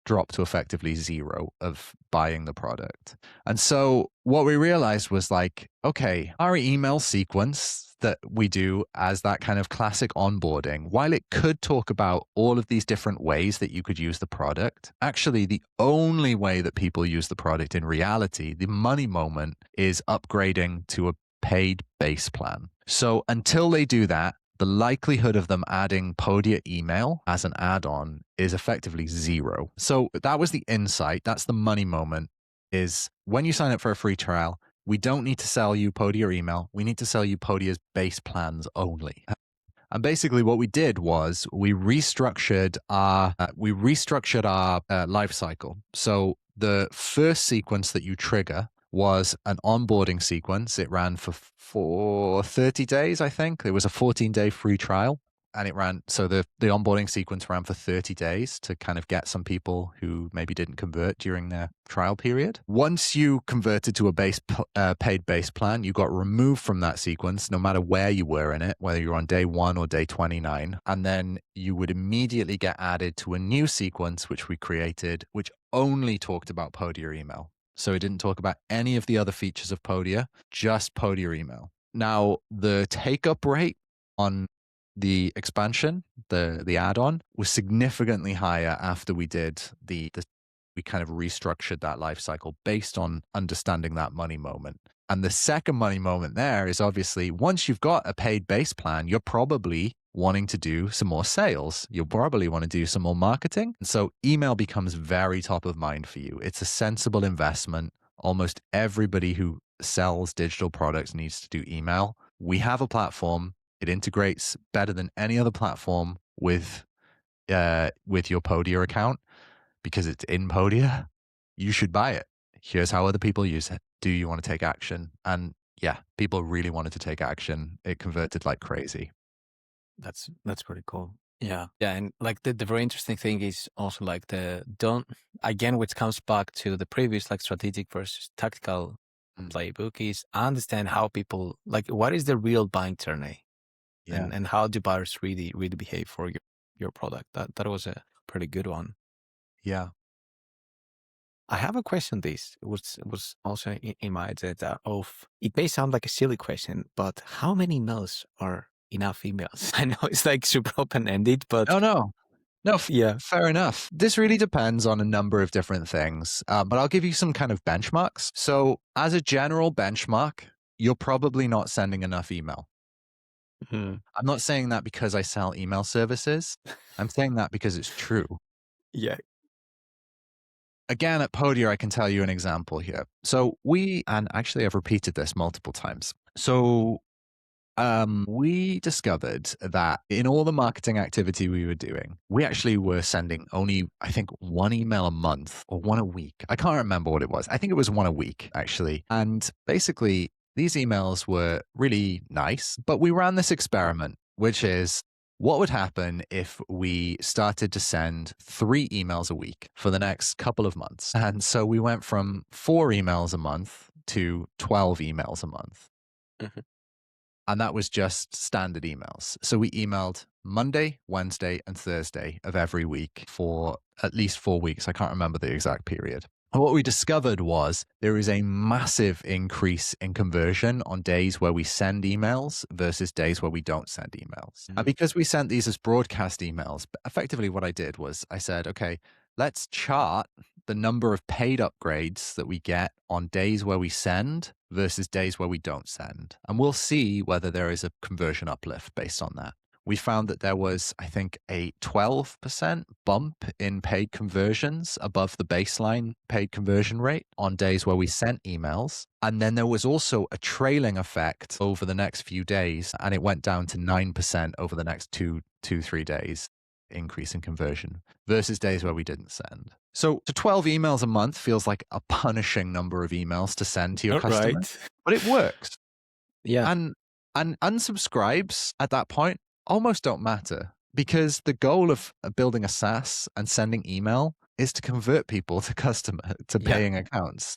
drop to effectively zero of buying the product. And so what we realized was like, okay, our email sequence that we do as that kind of classic onboarding, while it could talk about all of these different ways that you could use the product, actually the only way that people use the product in reality, the money moment, is upgrading to a paid base plan. So until they do that, the likelihood of them adding Podia email as an add-on is effectively zero. So that was the insight. That's the money moment, is when you sign up for a free trial, we don't need to sell you Podia email. We need to sell you Podia's base plans only. And basically what we did was we restructured our life cycle. So the first sequence that you trigger was an onboarding sequence. It ran for 30 days, I think. It was a 14-day free trial. And it ran, so the onboarding sequence ran for 30 days to kind of get some people who maybe didn't convert during their trial period. Once you converted to a paid base plan, you got removed from that sequence, no matter where you were in it, whether you're on day 1 or day 29. And then you would immediately get added to a new sequence, which we created, which only talked about Podia email. So it didn't talk about any of the other features of Podia, just Podia email. Now, the take-up rate on the expansion, the add-on, was significantly higher after we did we kind of restructured that life cycle based on understanding that money moment. And the second money moment there is obviously once you've got a paid base plan, you're probably wanting to do some more sales. You'll probably want to do some more marketing. And so email becomes very top of mind for you. It's a sensible investment. Almost everybody who sells digital products needs to do email. We have a platform. It integrates better than any other platform with your Podia account because it's in Podia. You should buy it. Here's how other people use it. Do you want to take action? And yeah, people really wanted to take action. It converted like crazy. That's pretty cool. Yeah. And like the very interesting thing is also like which comes back to the previous like strategic versus tactical playbook is understand how people like what is the real buying journey. Yeah. And how do buyers really behave for your product? That was a pretty good one. Yeah. I have a question. This was also in my agenda of it may sound like a silly question, but how many emails are enough emails? I know it's like super open ended, but No, yeah, fair enough. This really depends on a number of different things, but I'll give you some kind of benchmarks. So as a general benchmark, you're probably not sending enough email. I'm not saying that because I sell email services. I'm saying that because it's true. Yeah. Again, at Podia, I can tell you an example here. So and actually I've repeated this multiple times. So we discovered that in all the marketing activity we were doing, we actually were sending only, I think, one email a month or one a week. I can't remember what it was. I think it was one a week, actually. And basically, these emails were really nice, but we ran this experiment, which is what would happen if we started to send 3 emails a week for the next couple of months? And so we went from 4 emails a month to 12 emails a month. And that was just standard emails. So we emailed Monday, Wednesday, and Thursday of every week for at least 4 weeks. I can't remember the exact period. What we discovered was there is a massive increase in conversion on days where we send emails versus days where we don't send emails. And because we sent these as broadcast emails, effectively what I did was I said, okay, let's chart the number of paid upgrades that we get on days where we send versus days where we don't send. And we'll see whether there is a conversion uplift based on that. We found that there was, I think, a 12% bump in paid conversions above the baseline paid conversion rate on days where we sent emails. And then there was also a trailing effect over the next few days, and it went down to 9% over the next 3 days increase in conversion versus days where we didn't send. So 12 emails a month feels like a punishing number of emails to send to your customer, but it works. Yeah. And unsubscribes at that point almost don't matter because the goal of building a SaaS and sending email is to convert people to paying accounts.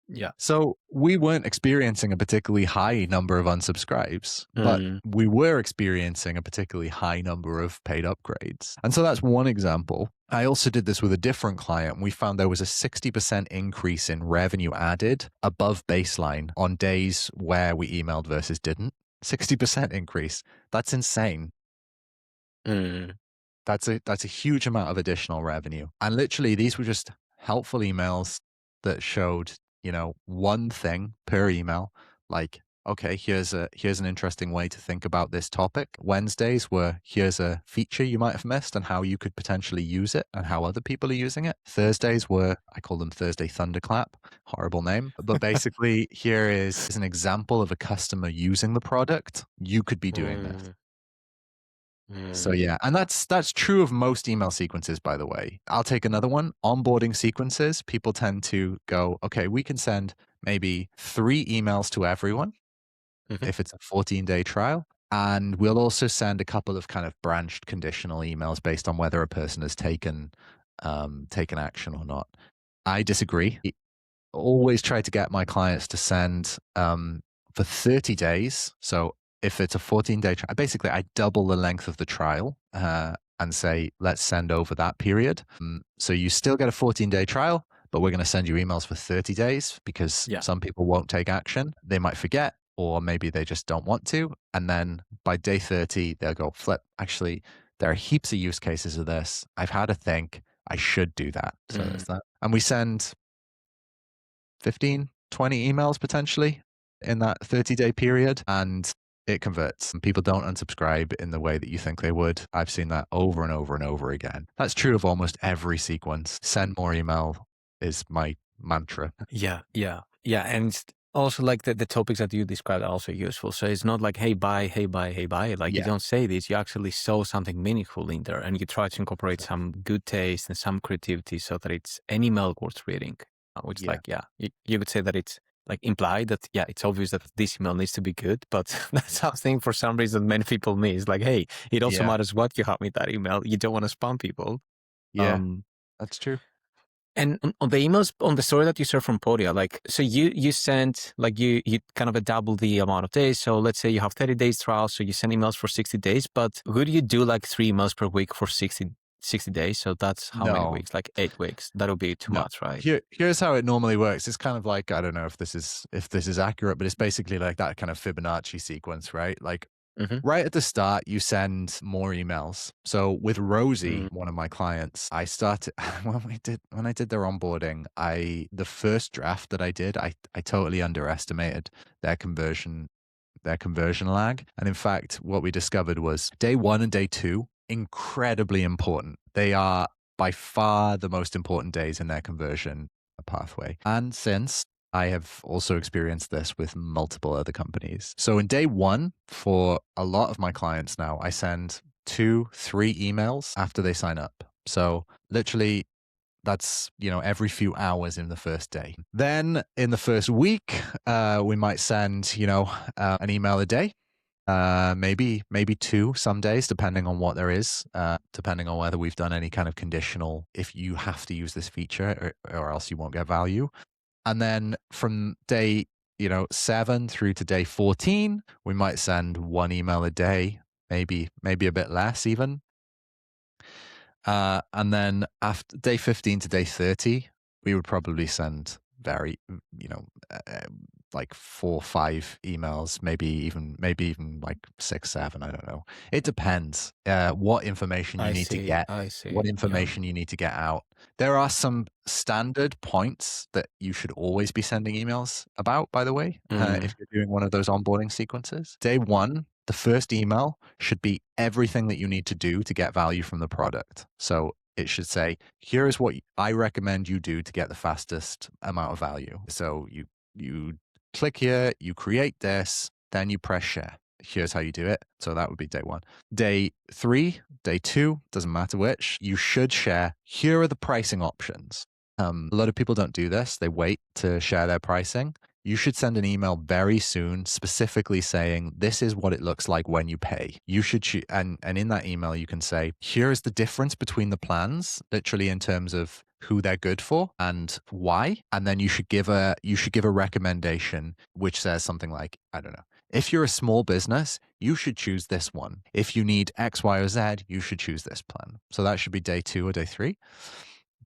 Yeah. So we weren't experiencing a particularly high number of unsubscribes, but we were experiencing a particularly high number of paid upgrades. And so that's one example. I also did this with a different client. We found there was a 60% increase in revenue added above baseline on days where we emailed versus didn't. 60% increase. That's insane. That's a huge amount of additional revenue. And literally these were just helpful emails that showed, one thing per email, like, okay, here's an interesting way to think about this topic. Wednesdays were, here's a feature you might have missed and how you could potentially use it and how other people are using it. Thursdays were, I call them Thursday Thunderclap, horrible name. But basically here is an example of a customer using the product. You could be doing this. So yeah, and that's true of most email sequences, by the way. I'll take another one. Onboarding sequences. People tend to go, okay, we can send maybe 3 emails to everyone if it's a 14-day trial. And we'll also send a couple of kind of branched conditional emails based on whether a person has taken action or not. I disagree. Always try to get my clients to send for 30 days. So if it's a 14-day trial, basically I double the length of the trial and say, let's send over that period. So you still get a 14-day trial, but we're going to send you emails for 30 days because some people won't take action. They might forget, or maybe they just don't want to. And then by day 30, they'll go, flip, actually, there are heaps of use cases of this. I've had to think I should do that. So there's that. And we send 15, 20 emails potentially in that 30-day period, and it converts. And people don't unsubscribe in the way that you think they would. I've seen that over and over and over again. That's true of almost every sequence. Send more email is my mantra. Yeah. And also, like the topics that you described are also useful. So it's not like, hey, bye, hey, bye, hey, bye. Like you don't say this, you actually sow something meaningful in there, and you try to incorporate some good taste and some creativity so that it's an email worth reading. Which like, you could say that it's like implied that, it's obvious that this email needs to be good, but that's something for some reason many people miss. Like, hey, it also matters what you have in that email. You don't want to spam people. Yeah, that's true. And on the emails, on the story that you shared from Podia, like, so you send, like, you kind of double the amount of days. So let's say you have 30 days trial, so you send emails for 60 days, but would you do like 3 emails per week for 60 days? So that's how many weeks? Like 8 weeks. That would be too much, right? Here's how it normally works. It's kind of like, I don't know if this is accurate, but it's basically like that kind of Fibonacci sequence, right? Like right at the start, you send more emails. So with Rosie, one of my clients, I started when I did their onboarding, the first draft that I did, I totally underestimated their conversion lag. And in fact, what we discovered was day 1 and day 2, incredibly important. They are by far the most important days in their conversion pathway. And since I have also experienced this with multiple other companies. So in day 1, for a lot of my clients now, I send 2, 3 emails after they sign up. So literally that's, every few hours in the first day. Then in the first week, we might send, an email a day. Maybe 2 some days, depending on what there is, depending on whether we've done any kind of conditional, if you have to use this feature or else you won't get value. And then from day, 7 through to day 14, we might send 1 email a day, maybe a bit less even. And then after day 15 to day 30, we would probably send like 4 or 5 emails, maybe even like 6, 7. I don't know. It depends what information you need to get, what information you need to get out. There are some standard points that you should always be sending emails about, by the way, if you're doing one of those onboarding sequences. Day 1, the first email should be everything that you need to do to get value from the product. So it should say, here is what I recommend you do to get the fastest amount of value. So you click here, you create this, then you press share. Here's how you do it. So that would be day 1. Day 3, day 2, doesn't matter which, you should share, here are the pricing options. A lot of people don't do this. They wait to share their pricing. You should send an email very soon specifically saying, this is what it looks like when you pay. You should and in that email, you can say, here is the difference between the plans, literally in terms of who they're good for and why. And then you should give a recommendation which says something like, I don't know, if you're a small business, you should choose this one. If you need X, Y, or Z, you should choose this plan. So that should be day 2 or day 3.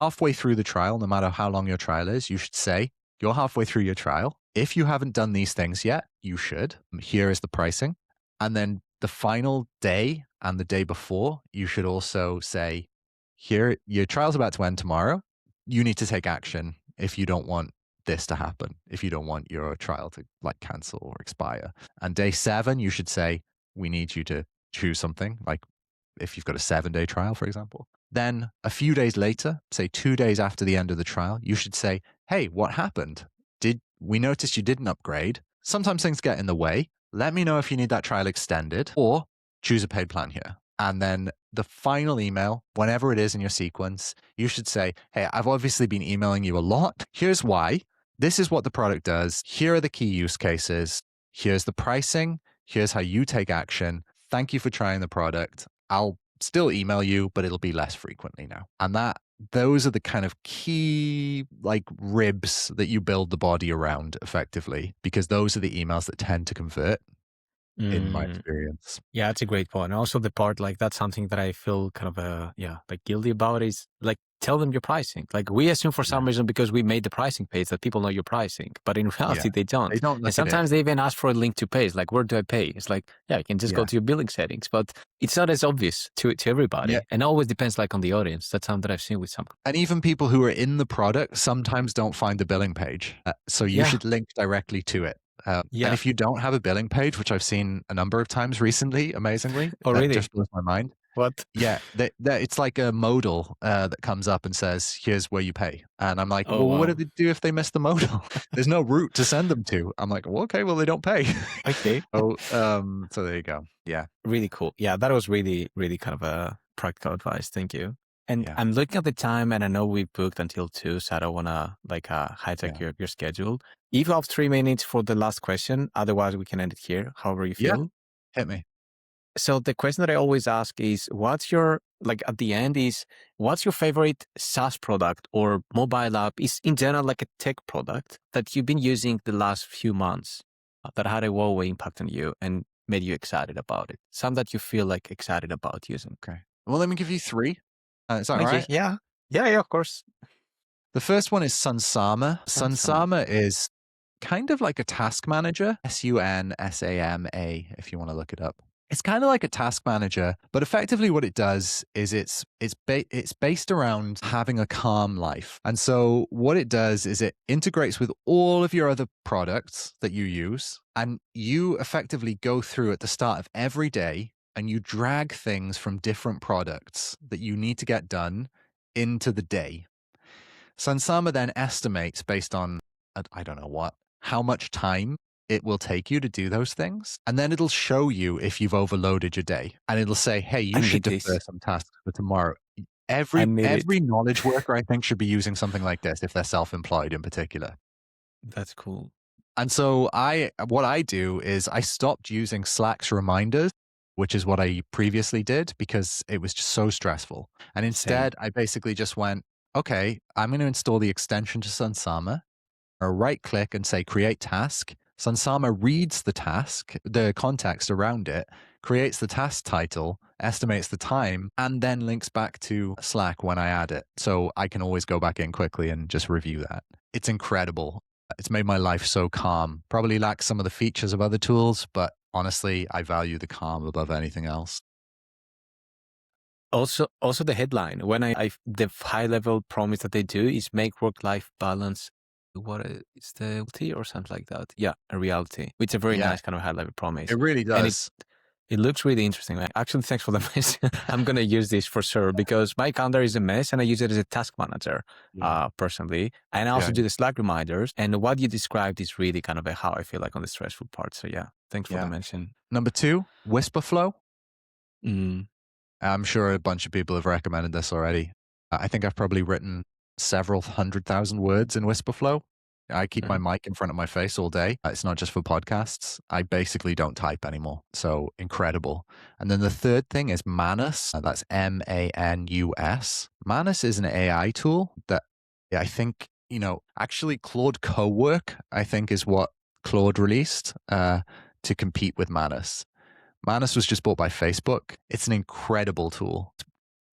Halfway through the trial, no matter how long your trial is, you should say, you're halfway through your trial. If you haven't done these things yet, you should. Here is the pricing. And then the final day and the day before, you should also say, here, your trial's about to end tomorrow. You need to take action if you don't want this to happen, if you don't want your trial to like cancel or expire. And day 7, you should say, we need you to choose something, like if you've got a 7-day trial, for example. Then a few days later, say 2 days after the end of the trial, you should say, hey, what happened? We noticed you didn't upgrade. Sometimes things get in the way. Let me know if you need that trial extended or choose a paid plan here. And then the final email, whenever it is in your sequence, you should say, hey, I've obviously been emailing you a lot. Here's why. This is what the product does. Here are the key use cases. Here's the pricing. Here's how you take action. Thank you for trying the product. I'll still email you, but it'll be less frequently now. And those are the kind of key like ribs that you build the body around effectively, because those are the emails that tend to convert in my experience. Yeah, that's a great point. And also the part, like, that's something that I feel kind of, like guilty about is like, tell them your pricing. Like we assume for some reason, because we made the pricing page, that people know your pricing, but in reality they don't. They don't And look at it. sometimes they even ask for a link to pay. It's like, where do I pay? It's like, yeah, you can just go to your billing settings, but it's not as obvious to everybody. Yeah. And it always depends like on the audience. That's something that I've seen with some. And even people who are in the product sometimes don't find the billing page. So you should link directly to it. And if you don't have a billing page, which I've seen a number of times recently, amazingly, that just blows my mind. What? Yeah, it's like a modal that comes up and says, here's where you pay. And I'm like, what do they do if they miss the modal? There's no route to send them to. I'm like, well, okay, well, they don't pay. Okay. So there you go. Yeah. Really cool. Yeah, that was really, really kind of a practical advice. Thank you. And I'm looking at the time, and I know we've booked until 2, so I don't want to like hijack your schedule. If you have 3 minutes for the last question, otherwise we can end it here, however you feel. Yeah. Hit me. So the question that I always ask is, what's your favorite SaaS product or mobile app, is in general like a tech product that you've been using the last few months that had a wow impact on you and made you excited about it? Some that you feel like excited about using. Okay. Well, let me give you 3. Is that all right? Yeah, of course. The first one is Sunsama. Sunsama is kind of like a task manager, Sunsama, if you want to look it up. It's kind of like a task manager, but effectively what it does is it's based around having a calm life. And so what it does is it integrates with all of your other products that you use, and you effectively go through at the start of every day and you drag things from different products that you need to get done into the day. Sunsama then estimates based on, I don't know what, how much time it will take you to do those things. And then it'll show you if you've overloaded your day. And it'll say, hey, you should defer some tasks for tomorrow. Every knowledge worker, I think, should be using something like this if they're self-employed in particular. That's cool. And so what I do is I stopped using Slack's reminders, which is what I previously did, because it was just so stressful. And instead, I basically just went, okay, I'm going to install the extension to Sunsama, or right click and say create task. Sunsama reads the task, the context around it, creates the task title, estimates the time, and then links back to Slack when I add it. So I can always go back in quickly and just review that. It's incredible. It's made my life so calm. Probably lacks some of the features of other tools, but honestly, I value the calm above anything else. Also the headline, when the high level promise that they do is make work-life balance. What is the T or something like that? Yeah, a reality. It's a very nice kind of high level promise. It really does. And it looks really interesting. Actually, thanks for the message. I'm going to use this for sure, because my calendar is a mess and I use it as a task manager personally. And I also do the Slack reminders. And what you described is really kind of how I feel like on the stressful part. So yeah, thanks for the mention. Number 2, Whisperflow. I'm sure a bunch of people have recommended this already. I think I've probably written several 100,000 words in Whisperflow. I keep my mic in front of my face all day. It's not just for podcasts. I basically don't type anymore. So incredible. And then the third thing is Manus. That's Manus. Manus is an AI tool that I think, actually Claude Co-work, I think, is what Claude released to compete with Manus. Manus was just bought by Facebook. It's an incredible tool.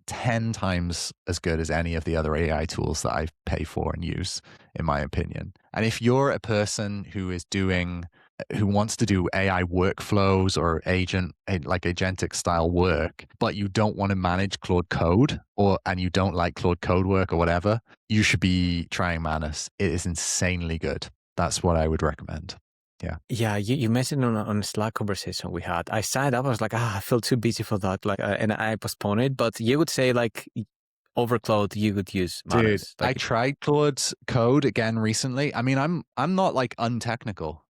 10 times as good as any of the other AI tools that I pay for and use, in my opinion. And if you're a person who wants to do AI workflows or agentic style work, but you don't want to manage Claude Code and you don't like Claude Code work or whatever, you should be trying Manus. It is insanely good. That's what I would recommend. Yeah, you mentioned on a Slack conversation we had. I signed up. I was like, I feel too busy for that, and I postponed it. But you would say over Claude, you would use Manus. Dude, I tried Claude's Code again recently. I mean, I'm not untechnical,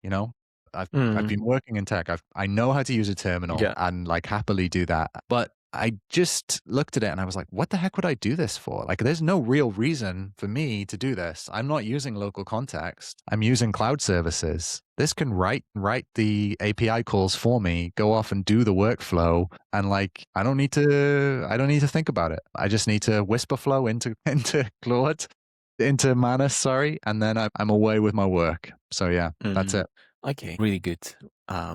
I've been working in tech. I know how to use a terminal and happily do that. But I just looked at it and I was like, what the heck would I do this for? Like, there's no real reason for me to do this. I'm not using local context. I'm using cloud services. This can write the API calls for me, go off and do the workflow. And like, I don't need to think about it. I just need to whisper flow into Claude, into Manus, sorry. And then I'm away with my work. So yeah, that's it. Okay. Really good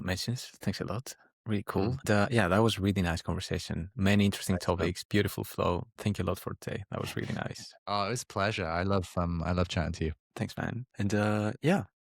mentions. Thanks a lot. Really cool. Yeah, that was a really nice conversation. Many interesting topics, beautiful flow. Thank you a lot for today. That was really nice. Oh, it was a pleasure. I love chatting to you. Thanks, man. And yeah,